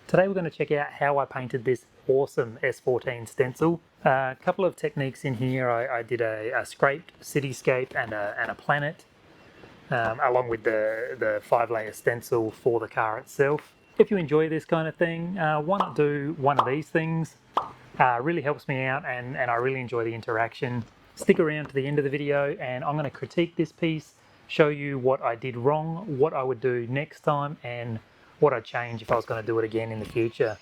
Today we're going to check out how I painted this awesome S14 stencil. A couple of techniques in here. I did a scraped cityscape and a planet, along with the 5-layer stencil for the car itself. If you enjoy this kind of thing, why not do one of these things? Really helps me out, and I really enjoy the interaction. Stick around to the end of the video and I'm going to critique this piece, show you what I did wrong, what I would do next time, and what I'd change if I was going to do it again in the future.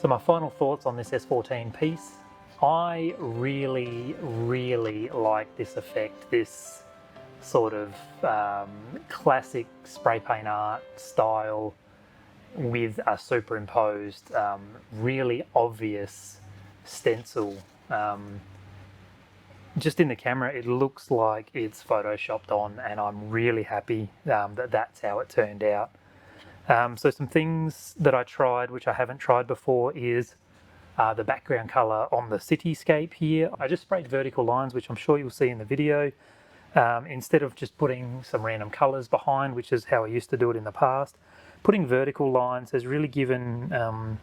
So my final thoughts on this S14 piece. I really like this effect, this sort of classic spray paint art style with a superimposed, really obvious stencil. Just in the camera, it looks like it's photoshopped on, and I'm really happy that that's how it turned out. So some things that I tried, which I haven't tried before, is the background color on the cityscape here. I just sprayed vertical lines, which I'm sure you'll see in the video, instead of just putting some random colors behind, which is how I used to do it in the past. Putting vertical lines has really given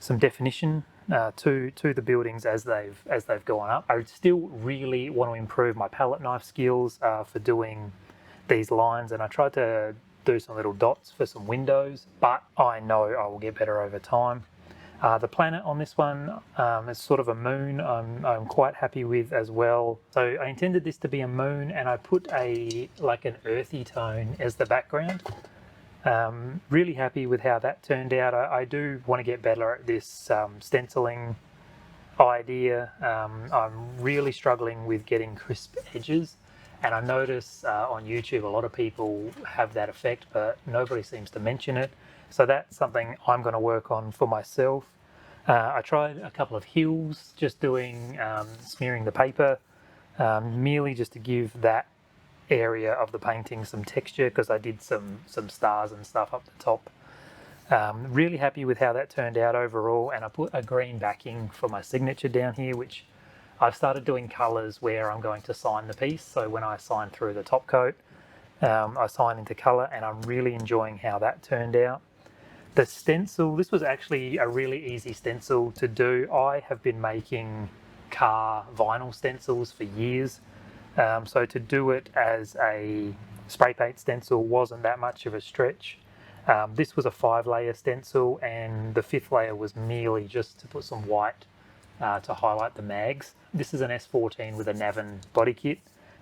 some definition to the buildings as they've gone up. I still really want to improve my palette knife skills for doing these lines, and I tried to do some little dots for some windows, but I know I will get better over time. The planet on this one is sort of a moon. I'm quite happy with as well. So I intended this to be a moon, and I put like an earthy tone as the background. Really happy with how that turned out. I do want to get better at this stenciling idea. I'm really struggling with getting crisp edges, and I notice on YouTube a lot of people have that effect, but nobody seems to mention it. So that's something I'm going to work on for myself. I tried a couple of hills, just doing smearing the paper, merely just to give that area of the painting some texture, because I did some stars and stuff up the top. Really happy with how that turned out overall, and I put a green backing for my signature down here, which I've started doing colours where I'm going to sign the piece. So when I sign through the top coat, I sign into colour, and I'm really enjoying how that turned out. The stencil, this was actually a really easy stencil to do. I have been making car vinyl stencils for years. So to do it as a spray paint stencil wasn't that much of a stretch. This was a 5-layer stencil, and the 5th layer was merely just to put some white to highlight the mags. This is an S14 with a Navin body kit,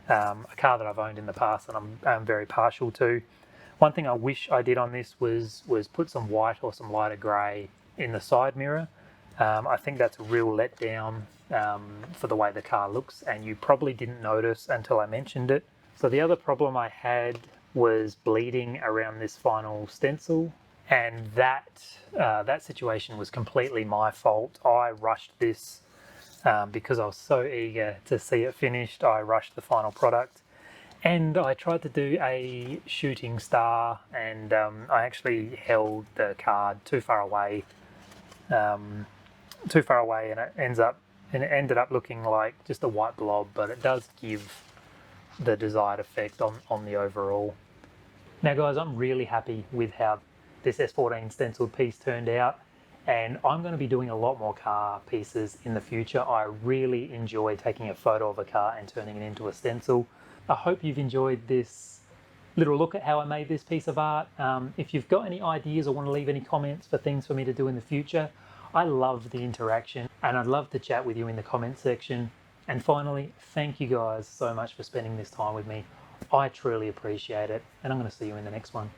a car that I've owned in the past and I'm very partial to. One thing I wish I did on this was put some white or some lighter grey in the side mirror. I think that's a real letdown for the way the car looks, and you probably didn't notice until I mentioned it. So the other problem I had was bleeding around this final stencil, and that situation was completely my fault. I rushed this because I was so eager to see it finished. I rushed the final product, and I tried to do a shooting star, and I actually held the card too far away, and it ended up looking like just a white blob, but it does give the desired effect on the overall. Now guys, I'm really happy with how this S14 stenciled piece turned out, and I'm going to be doing a lot more car pieces in the future. I really enjoy taking a photo of a car and turning it into a stencil. I hope you've enjoyed this little look at how I made this piece of art. If you've got any ideas or want to leave any comments for things for me to do in the future, I love the interaction, and I'd love to chat with you in the comment section. And finally, thank you guys so much for spending this time with me. I truly appreciate it, and I'm going to see you in the next one.